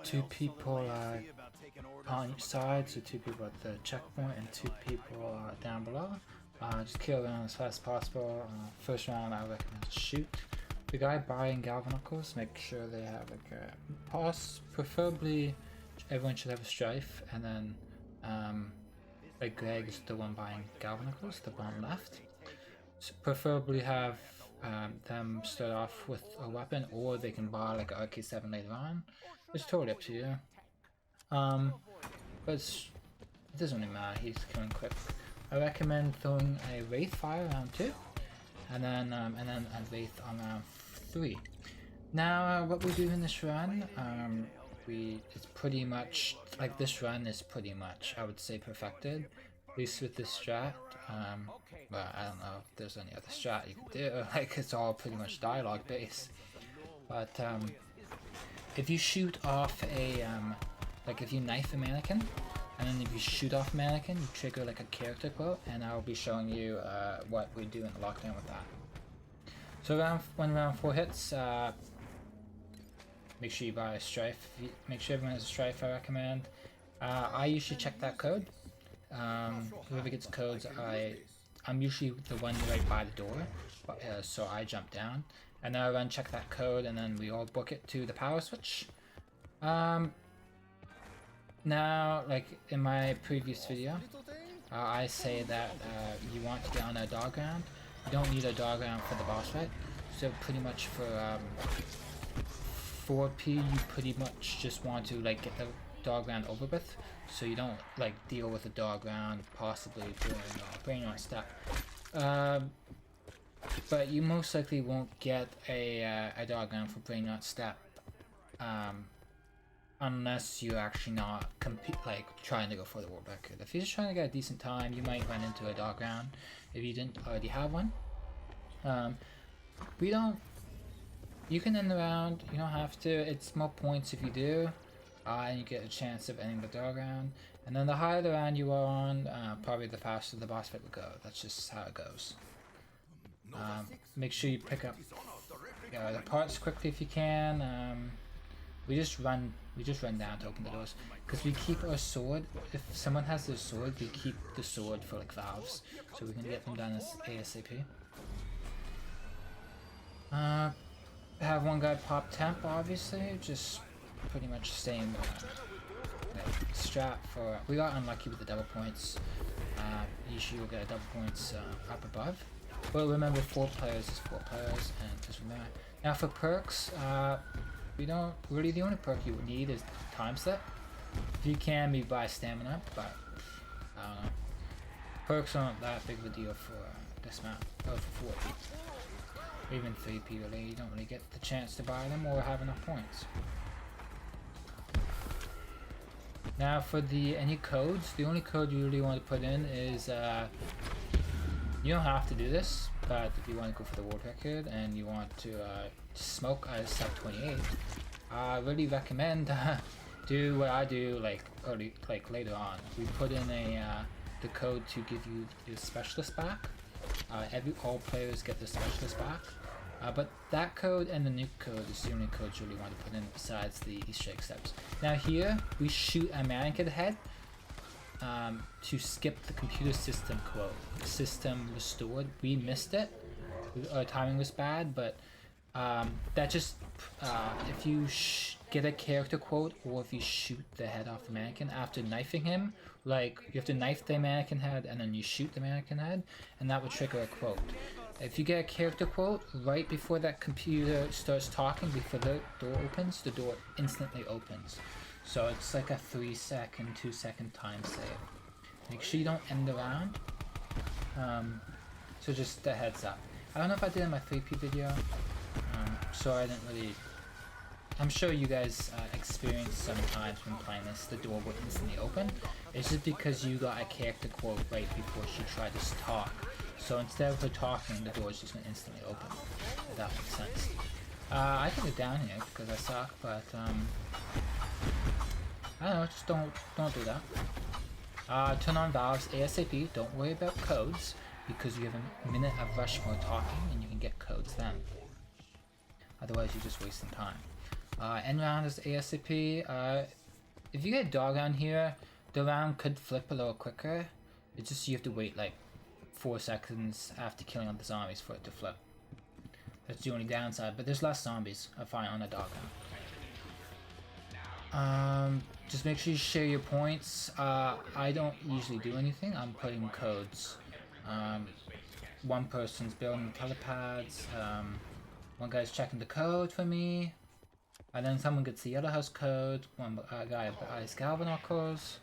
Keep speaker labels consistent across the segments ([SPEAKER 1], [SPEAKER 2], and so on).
[SPEAKER 1] 2 people on each side, so 2 people at the checkpoint and 2 people down below. Just kill them as fast as possible. First round, I recommend shoot the guy buying Galvanicles. Make sure they have like a pulse. Preferably, everyone should have a strife, and then like Greg is the one buying Galvanicles, the bottom left. So preferably have them start off with a weapon, or they can buy like an RK7 later on. It's totally up to you. But it doesn't really matter. He's killing quick. I recommend throwing a Wraith Fire round 2, and then a Wraith on round 3. Now, what we do in this run, it's pretty much like this run is pretty much, I would say, perfected. At least with this strat. But I don't know if there's any other strat you can do. Like, it's all pretty much dialogue based. But if you shoot off a like if you knife a mannequin, and then if you shoot off a mannequin, you trigger like a character quote, and I'll be showing you what we do in the lockdown with that. So when round 4 hits, make sure you buy a strife. Make sure everyone has a strife, I recommend. I usually check that code. Whoever gets codes, I'm usually the one right by the door, so I jump down, and then I run check that code, and then we all book it to the power switch. Now, like in my previous video, I say that you want to get on a dog round. You don't need a dog round for the boss fight, so pretty much for 4P, you pretty much just want to like get the dog round over with, so you don't like deal with a dog round possibly during brain rot step. But you most likely won't get a dog round for brain rot step unless you're actually not trying to go for the world record. If you're just trying to get a decent time, you might run into a dog round if you didn't already have one. You can end the round, you don't have to. It's more points if you do. And you get a chance of ending the dog round. And then the higher the round you are on, probably the faster the boss fight will go. That's just how it goes. Make sure you pick up the parts quickly if you can. We just run down to open the doors, because we keep our sword. If someone has their sword, we keep the sword for like valves, so we can get them done as ASAP. Have one guy pop temp, obviously, just pretty much same strat for. We got unlucky with the double points. Usually you'll get a double points up above. But remember, 4 players is 4 players, and just remember. Now for perks, we don't really. The only perk you would need is time slip. If you can, maybe buy stamina, but I don't know. Perks aren't that big of a deal for this map, or for 4P. Or even 3P really. You don't really get the chance to buy them or have enough points. Now for any codes, the only code you really want to put in is, you don't have to do this, but if you want to go for the world record and you want to smoke at sub 28, I really recommend do what I do later on. We put in the code to give you the specialist back. All players get the specialist back. But that code and the nuke code is the only codes you really want to put in besides the Easter egg steps. Now here, we shoot a mannequin head to skip the computer system quote. System restored. We missed it. Our timing was bad, but that just, if you get a character quote, or if you shoot the head off the mannequin after knifing him, like you have to knife the mannequin head and then you shoot the mannequin head, and that would trigger a quote. If you get a character quote right before that computer starts talking, before the door opens, the door instantly opens. So it's like a 3-second, 2-second time save. Make sure you don't end the round. So just a heads up. I don't know if I did in my 3P video, so I didn't really. I'm sure you guys experience sometimes when playing this, the door will instantly open. It's just because you got a character quote right before she tried to talk. So instead of her talking, the door is just going to instantly open. If that makes sense. I can go down here because I suck, but I don't know, just don't do that. Turn on valves ASAP. Don't worry about codes, because you have a minute of Rushmore talking and you can get codes then. Otherwise you're just wasting time. End round is ASAP. If you get a dog on here, the round could flip a little quicker. It's just you have to wait like 4 seconds after killing all the zombies for it to flip. That's the only downside, but there's less zombies I find on a dog round. Just make sure you share your points. I don't usually do anything. I'm putting codes. One person's building telepads. One guy's checking the code for me. And then someone gets the other house code. One guy buys galvanocles.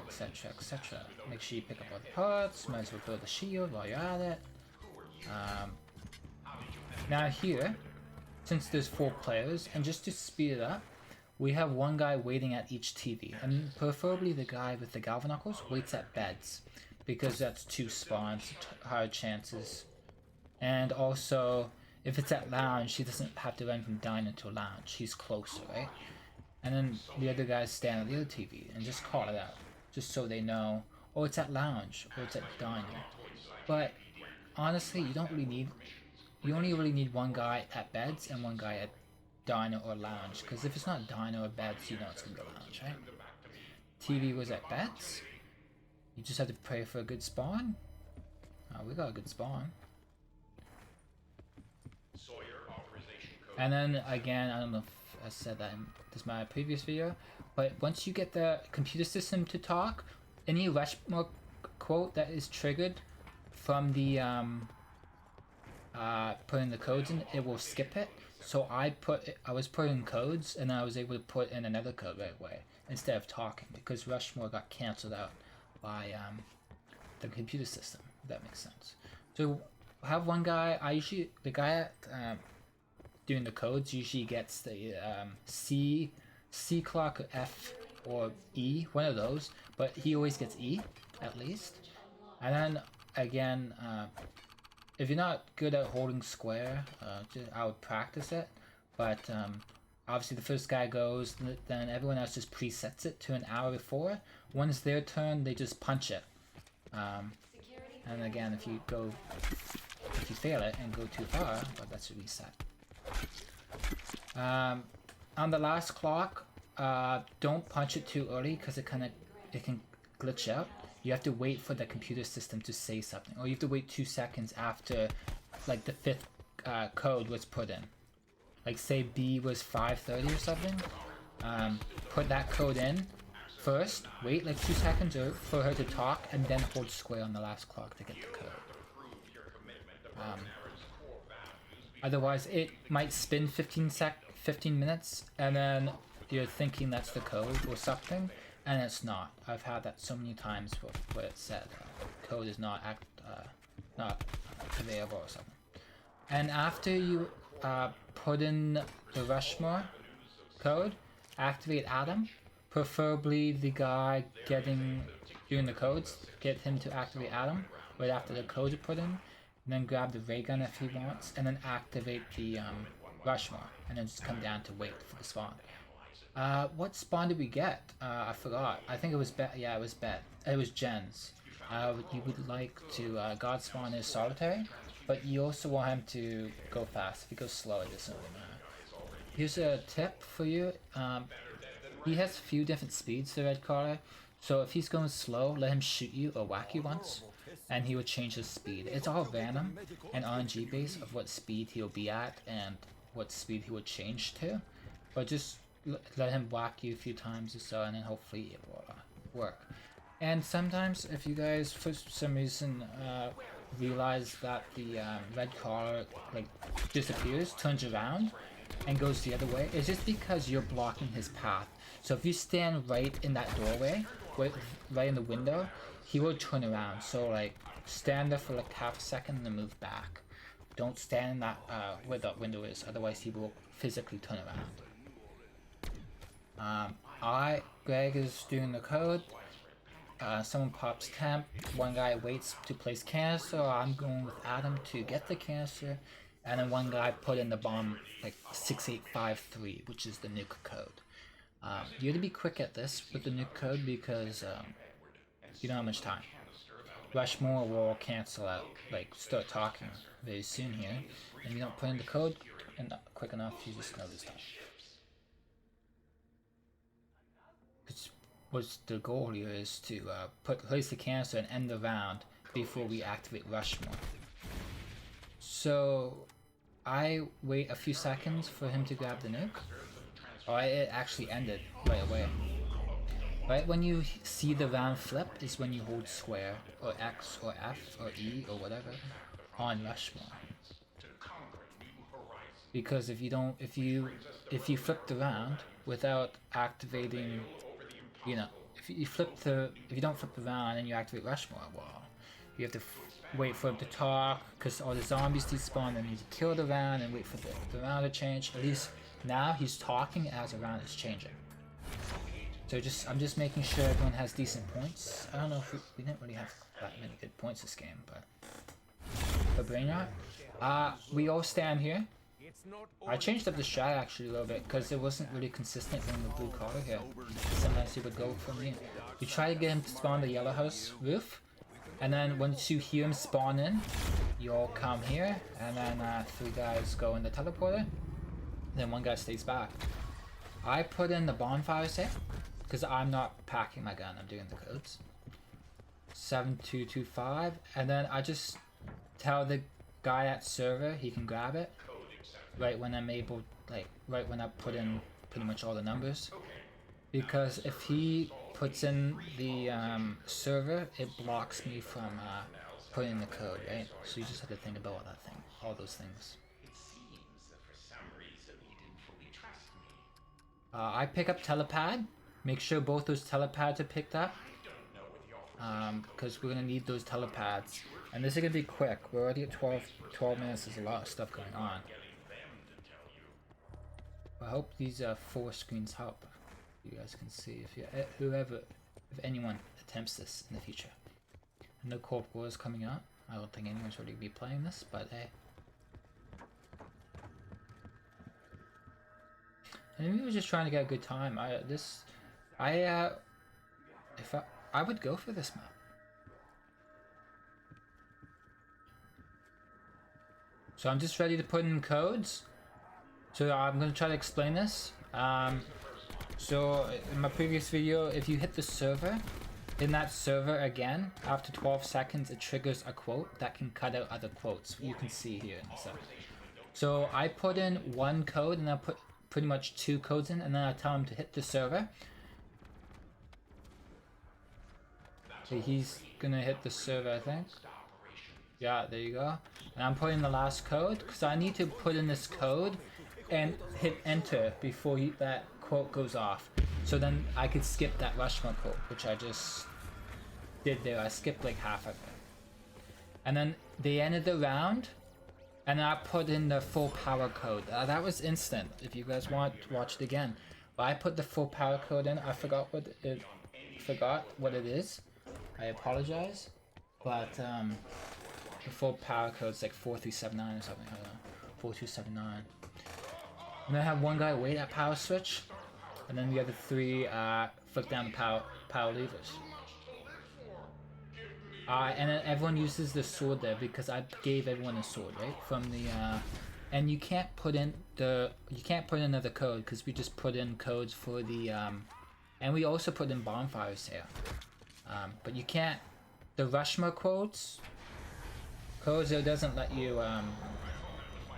[SPEAKER 1] Etc. etc. Make sure you pick up all the parts. Might as well build a shield while you're at it. Now here, since there's 4 players, and just to speed it up, we have one guy waiting at each TV, and preferably the guy with the galvanocles waits at beds, because that's 2 spawns, higher chances. And also, if it's at lounge, he doesn't have to run from diner to lounge, he's closer, right? And then the other guys stand at the other TV, and just call it out, just so they know, oh, it's at lounge, or it's at diner. But honestly, you only really need one guy at beds and one guy at diner or lounge, because if it's not diner or beds, you know it's gonna be lounge, right? TV was at beds. You just have to pray for a good spawn. We got a good spawn. And then again, I don't know if I said that in my previous video, but once you get the computer system to talk, any Rushmore quote that is triggered from the putting the codes in, it will skip it. So I was putting codes, and I was able to put in another code right away instead of talking, because Rushmore got cancelled out by the computer system. If that makes sense. So I have one guy. The guy at doing the codes usually gets the C clock, or F or E, one of those. But he always gets E at least. And then again, if you're not good at holding square, I would practice it. But obviously the first guy goes, then everyone else just presets it to an hour before. When it's their turn, they just punch it. And again, if you fail it and go too far, well, that's a reset. On the last clock, don't punch it too early, because it can glitch out. You have to wait for the computer system to say something, or you have to wait 2 seconds after, like, the 5th code was put in. Like, say B was 5:30 or something. Put that code in first, wait like 2 seconds for her to talk, and then hold square on the last clock to get the code. Otherwise, it might spin 15 minutes, and then you're thinking that's the code or something, and it's not. I've had that so many times where it said code is not available or something. And after you put in the Rushmore code, activate Adam. Preferably the guy doing the codes, get him to activate Adam right after the codes are put in. And then grab the ray gun if he wants, and then activate the Rushmore, and then just come down to wait for the spawn. What spawn did we get? I forgot. I think it was it was It was Jen's. You would like to God spawn is solitary, but you also want him to go fast. If he goes slow, it doesn't really matter. Here's a tip for you. He has a few different speeds, the red collar. So if he's going slow, let him shoot you or whack you once, and he would change his speed. It's all random and RNG based of what speed he'll be at and what speed he would change to. But just let him whack you a few times or so, and then hopefully it will work. And sometimes if you guys for some reason realize that the red collar like disappears, turns around, and goes the other way, it's just because you're blocking his path. So if you stand right in that doorway, right in the window, he will turn around. So like stand there for like half a second and then move back. Don't stand in that where the window is, otherwise he will physically turn around. Greg is doing the code. Someone pops temp, one guy waits to place canister, I'm going with Adam to get the canister, and then one guy put in the bomb like 6853, which is the nuke code. You have to be quick at this with the nuke code because you don't have much time. Rushmore will cancel out, like start talking very soon here, and you don't put in the code quick enough, you just know this stuff. What's the goal here is to place the canister and end the round before we activate Rushmore. So I wait a few seconds for him to grab the nuke. Oh, it actually ended right away. Right when you see the round flip is when you hold square or X or F or E or whatever on Rushmore. Because if you flip the round without activating, you know, if you don't flip the round and you activate Rushmore, well, you have to wait for him to talk because all the zombies despawn and you need to kill the round and wait for the round to change. At least now he's talking as the round is changing. So I'm just making sure everyone has decent points. I don't know if we didn't really have that many good points this game, but for Brainrot, we all stand here. I changed up the strat actually a little bit because it wasn't really consistent on the blue collar here. Sometimes he would go for me. You try to get him to spawn the yellow house roof, and then once you hear him spawn in, you all come here, and then 3 guys go in the teleporter, then 1 guy stays back. I put in the bonfire safe because I'm not packing my gun, I'm doing the codes. 7225, and then I just tell the guy at server he can grab it right when I'm able, like right when I put in pretty much all the numbers, because if he puts in the server, it blocks me from putting in the code, right? So you just have to think about all those things. I pick up telepad. Make sure both those telepads are picked up, because we're gonna need those telepads. And this is gonna be quick. We're already at 12 minutes. There's a lot of stuff going on. I hope these 4 screens help. You guys can see if anyone attempts this in the future. No Cold War is coming out. I don't think anyone's really be playing this, but hey. And we were just trying to get a good time. I would go for this map. So I'm just ready to put in codes. So I'm going to try to explain this. So in my previous video, if you hit the server, in that server again, after 12 seconds, it triggers a quote that can cut out other quotes. You can see here in the server. So I put in 1 code and I put pretty much 2 codes in, and then I tell him to hit the server. So he's gonna hit the server, I think. Yeah, there you go. And I'm putting the last code because I need to put in this code and hit enter before that quote goes off. So then I could skip that Rushmore quote, which I just did there. I skipped like half of it. And then they ended the round, and I put in the full power code. That was instant. If you guys want to watch it again, but I put the full power code in. I forgot what it is. I apologize, but the full power code is like 4379 or something. I don't know, 4279. And then I have 1 guy wait at power switch, and then the other 3 flick down the power levers. And then everyone uses the sword there because I gave everyone a sword, right? From the and you can't put in another code because we just put in codes for the and we also put in bonfires here. But you can't, the Rushmore codes it doesn't let you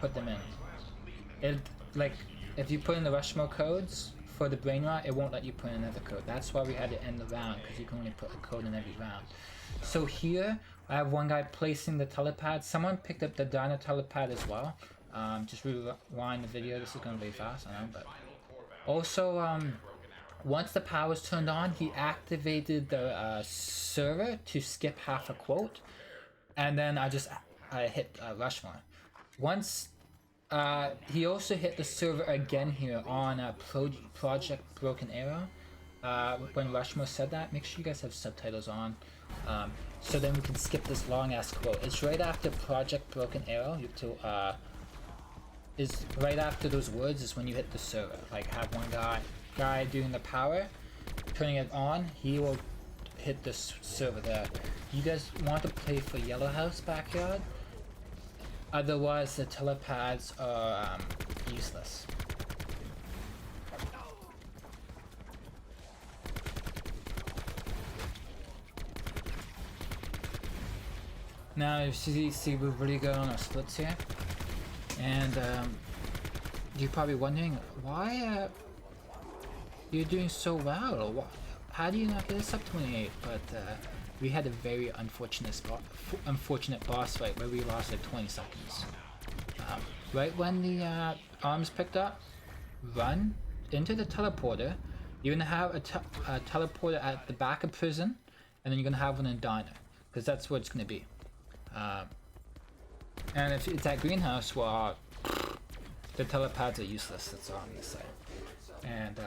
[SPEAKER 1] put them in. It, like, if you put in the Rushmore codes for the Brainrot, it won't let you put in another code. That's why we had to end the round, because you can only put a code in every round. So here, I have 1 guy placing the telepad. Someone picked up the Dino telepad as well. Just rewind the video. This is going very fast, I know, but also, once the power was turned on, he activated the server to skip half a quote, and then I hit Rushmore. Once he also hit the server again here on Project Broken Arrow. When Rushmore said that, make sure you guys have subtitles on, so then we can skip this long ass quote. It's right after Project Broken Arrow. You have to is right after those words is when you hit the server. Like, have 1 guy doing the power, turning it on, he will hit the server there. You guys want to play for Yellow House Backyard? Otherwise the telepads are useless. Now you see we're really good on our splits here, and you're probably wondering why you're doing so well. How do you not get a sub 28? But we had a very unfortunate boss fight where we lost like 20 seconds. Right when the arms picked up, run into the teleporter. You're gonna have a teleporter at the back of prison, and then you're gonna have one in diner, because that's what it's gonna be. And if it's at greenhouse, well, the telepads are useless. That's all I'm gonna say. And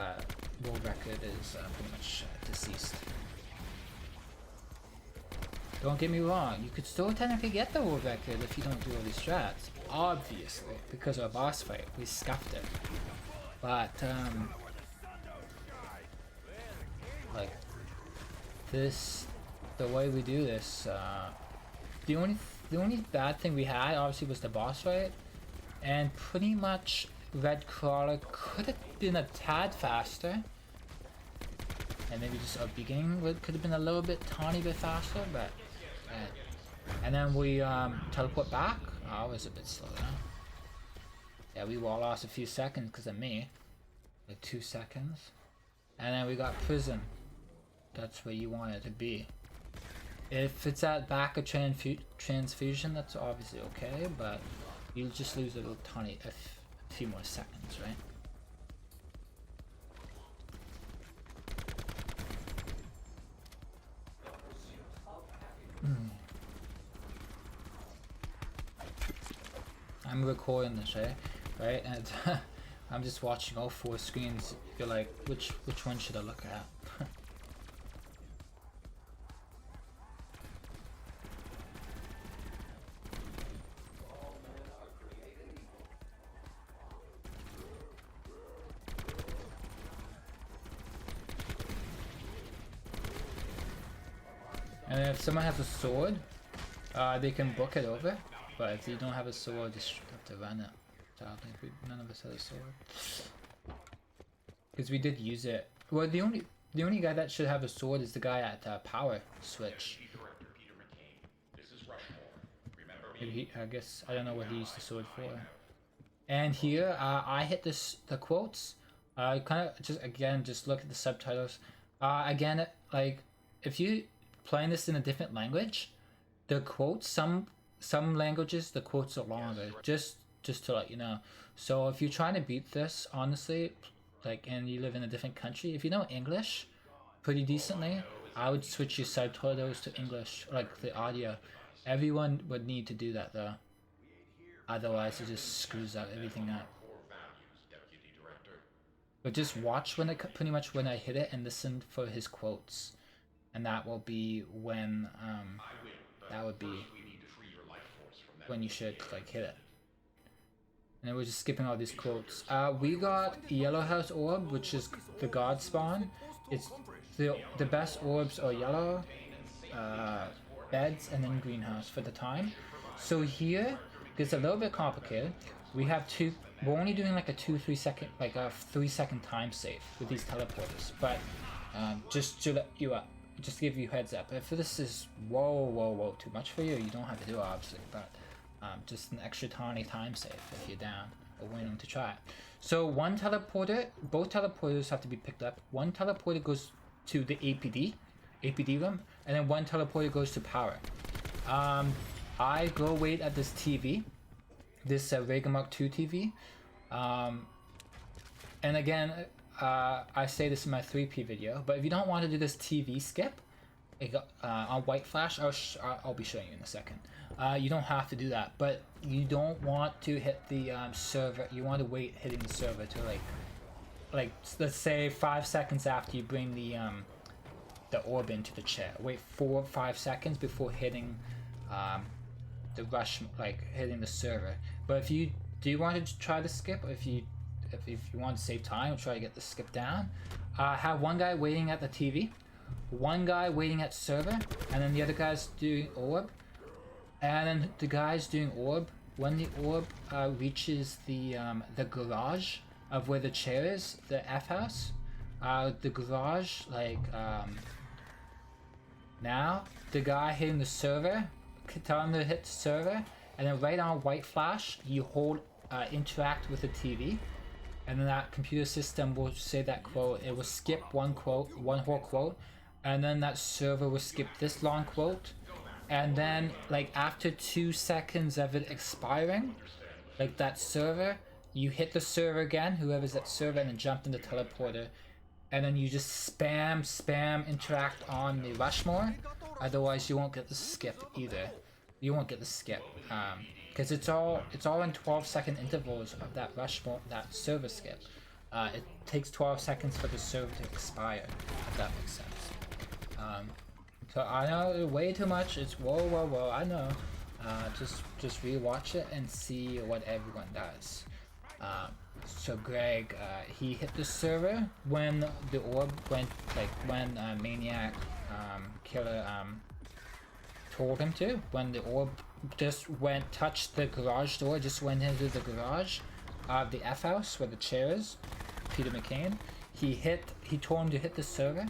[SPEAKER 1] world record is pretty much deceased. Don't get me wrong, you could still technically get the world record if you don't do all these strats. Obviously, because of a boss fight, we scuffed it. But like this, the way we do this, the only bad thing we had obviously was the boss fight, and pretty much Red Crawler could have been a tad faster, and maybe just our beginning could have been a little bit tiny bit faster, but and then we teleport back. Oh, I was a bit slow there. Yeah, we all lost a few seconds because of me, like 2 seconds, and then we got prison. That's where you want it to be. If it's at back of transfusion, that's obviously okay, but you'll just lose a little tiny, a few more seconds, right? I'm recording this, right? And I'm just watching all 4 screens. You're like, which one should I look at? And if someone has a sword, they can book it over. But if you don't have a sword, you just have to run it. So I don't think none of us had a sword. Because we did use it. Well, the only guy that should have a sword is the guy at power switch. Maybe I guess I don't know what he used the sword for. And here I hit the quotes. Kind of just look at the subtitles. Again, like if you playing this in a different language, the quotes some languages the quotes are longer. Just to let you know. So if you're trying to beat this, honestly, like, and you live in a different country, if you know English pretty decently, I would switch your subtitles to English, like the audio. Everyone would need to do that though. Otherwise, it just screws up everything up. But just watch when pretty much when I hit it and listen for his quotes, and that will be when that would be when you should like hit it. And we're just skipping all these quotes. We got Yellow House Orb, which is the God spawn. It's the best orbs are yellow, beds, and then greenhouse for the time. So here it's a little bit complicated. We have we're only doing like a 2-3 second, like a 3-second time save with these teleporters. But just to let you up, just to give you heads up, if this is whoa too much for you, you don't have to do it obviously, but just an extra tiny time save if you're down or willing to try it. So one teleporter, both teleporters have to be picked up. One teleporter goes to the APD room, and then one teleporter goes to power. I go wait at this TV, this Rega Mark II TV, and again, I say this in my 3P video, but if you don't want to do this TV skip on White Flash, I'll be showing you in a second. You don't have to do that, but you don't want to hit the server. You want to wait hitting the server to like let's say 5 seconds after you bring the orb into the chair. Wait 4 or 5 seconds before hitting the rush, like hitting the server. But if you do want to try the skip, if you want to save time, try to get the skip down. Have one guy waiting at the TV, one guy waiting at server, and then the other guy's doing orb. And then the guys doing orb, when the orb reaches the garage of where the chair is, the F house, the garage, like now the guy hitting the server, tell him to hit the server, and then right on white flash, you hold interact with the TV, and then that computer system will say that quote. It will skip one whole quote, and then that server will skip this long quote, and then like after 2 seconds of it expiring, like that server, you hit the server again, whoever's that server, and then jump in the teleporter, and then you just spam interact on the Rushmore. Otherwise you won't get the skip either. You won't get the skip because it's all in 12-second intervals of that Rushmore, that server skip. It takes 12 seconds for the server to expire, if that makes sense. So I know way too much. It's whoa. I know. Just rewatch it and see what everyone does. So Greg, he hit the server when the orb went, like when Maniac Killer told him to. When the orb just touched the garage door, just went into the garage of the F house where the chair is. Peter McCain. He told him to hit the server.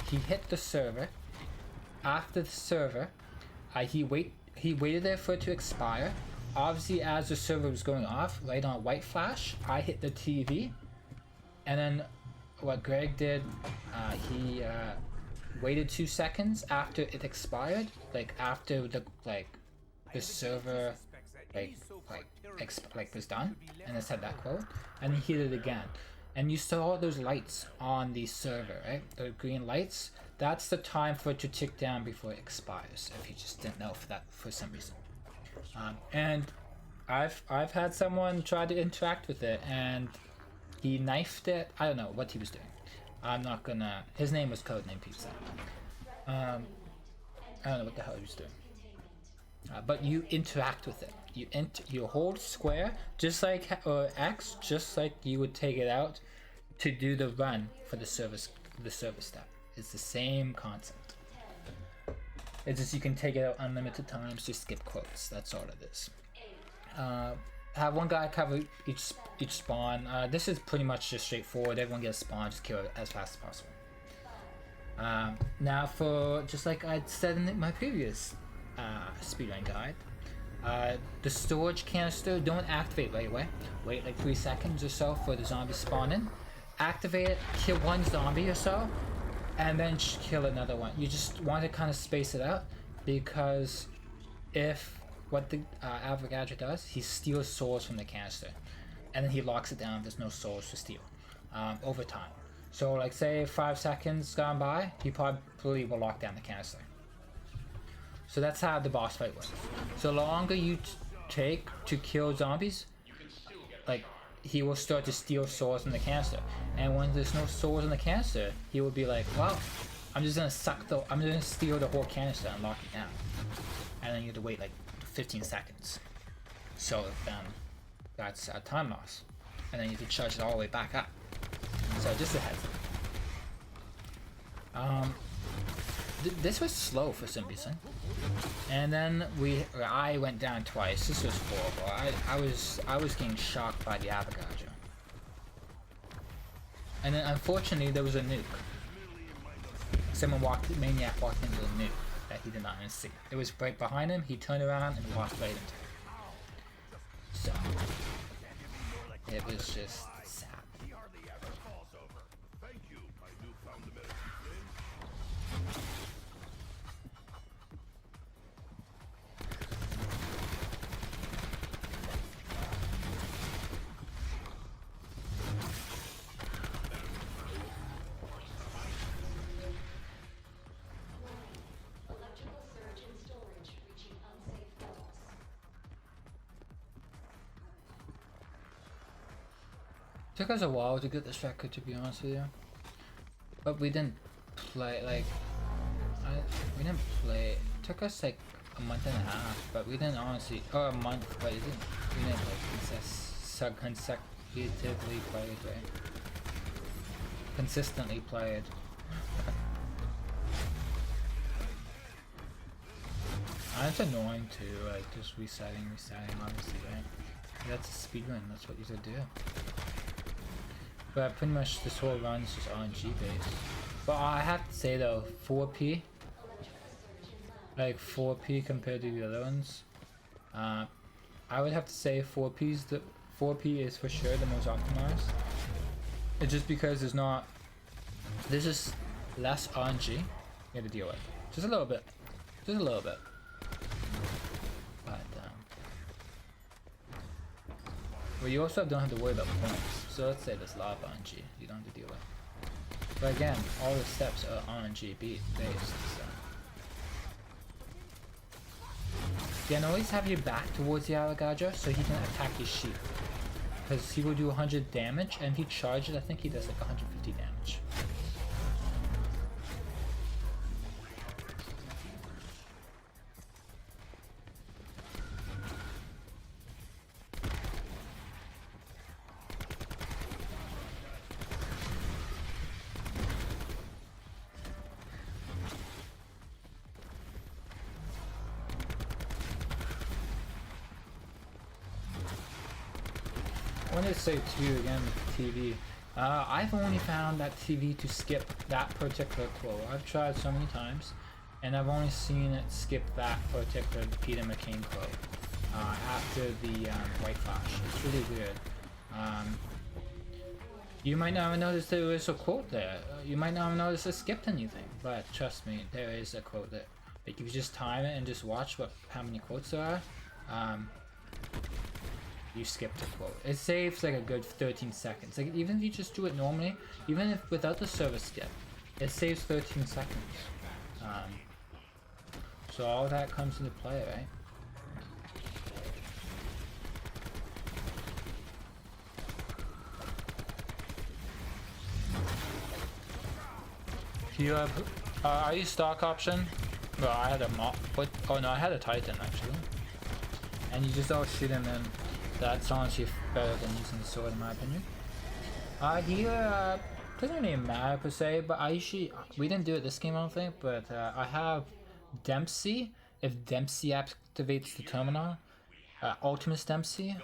[SPEAKER 1] He hit the server. After the server, he waited there for it to expire. Obviously, as the server was going off, right on white flash, I hit the TV, and then what Greg did, he waited 2 seconds after it expired, like after the server was done, and it said that quote, and he hit it again, and you saw those lights on the server, right? The green lights. That's the time for it to tick down before it expires. If you just didn't know for some reason. And I've had someone try to interact with it and he knifed it. I don't know what he was doing. I'm not gonna. His name was Codename Pizza. I don't know what the hell he was doing. But you interact with it. You hold square just like X, just like you would take it out to do the run for the service step. It's the same concept. It's just you can take it out unlimited times to skip quotes. That's all it is. Have one guy cover each spawn. This is pretty much just straightforward. Everyone gets a spawn, just kill it as fast as possible. Now for, just like I said in my previous speedrun guide, the storage canister, don't activate right away. Wait like 3 seconds or so for the zombie spawn in. Activate it, kill one zombie or so, and then kill another one. You just want to kind of space it out, because if what the Avogadro does, he steals souls from the canister, and then he locks it down. There's no souls to steal over time. So like say 5 seconds gone by, he probably will lock down the canister. So that's how the boss fight works. So the longer you take to kill zombies, like he will start to steal souls from the canister, and when there's no souls in the canister, he will be like, well, I'm just gonna steal the whole canister and lock it down, and then you have to wait like 15 seconds. So then that's a time loss, and then you have to charge it all the way back up. So just a heads up. This was slow for some reason, and then I went down twice. This was horrible. I was getting shocked by the Avogadro, and then unfortunately there was a nuke. Maniac walked into the nuke that he did not even see. It was right behind him. He turned around and walked right into it. So it was just sad. Took us a while to get this record, to be honest with you, but we didn't play we didn't play. It took us like a month and a half, but we didn't honestly, or a month, but we didn't like consecutively play it, right? Consistently play it. And it's annoying too, like just resetting, obviously, right? That's a speedrun, that's what you should do. But pretty much this whole run is just RNG based. But I have to say though, 4P, like 4P compared to the other ones, I would have to say 4P is for sure the most optimized. It's just because there's just less RNG you have to deal with. Just a little bit. Just a little bit. But, well, you also don't have to worry about points. So let's say there's a lot of RNG you don't have to deal with. But again, all the steps are RNG based. So. Again, always have your back towards the Alligator so he can attack your sheep. Because he will do 100 damage, and if he charges, I think he does like 150 damage. I wanted to say too again with the TV. I've only found that TV to skip that particular quote. I've tried so many times, and I've only seen it skip that particular Peter McCain quote after the white flash. It's really weird. You might not have noticed there was a quote there. You might not have noticed it skipped anything, but trust me, there is a quote there. Like, if you just time it and just watch how many quotes there are. You skipped a quote. It saves like a good 13 seconds. Like, even if you just do it normally, even if without the service skip, it saves 13 seconds. So all that comes into play, right? You have, I used stock option. Well, I had a mob, but oh no, I had a Titan actually. And you just all shoot him in. That's honestly better than using the sword in my opinion. Here, doesn't really matter per se, but we didn't do it this game I don't think, but I have Dempsey. If Dempsey activates the terminal, Ultimus Dempsey,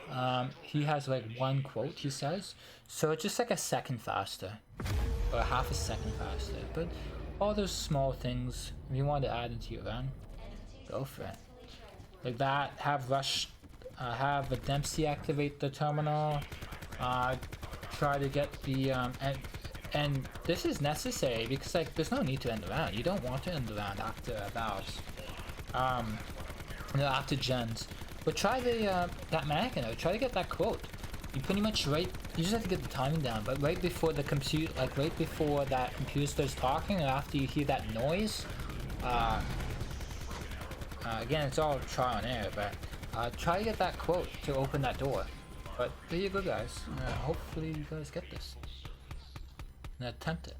[SPEAKER 1] he has like one quote he says, so it's just like a second faster, or half a second faster, but all those small things, if you want to add into your run, go for it. Like that, have have a Dempsey activate the terminal, try to get the, and this is necessary because like there's no need to end the round. You don't want to end the round after vows, after gens. But try the, that mannequin, try to get that quote. You pretty much you just have to get the timing down, but right before the computer, like right before that computer starts talking and after you hear that noise, again, it's all trial and error, but try to get that quote to open that door. But there you go, guys. Hopefully you guys get this and attempt it.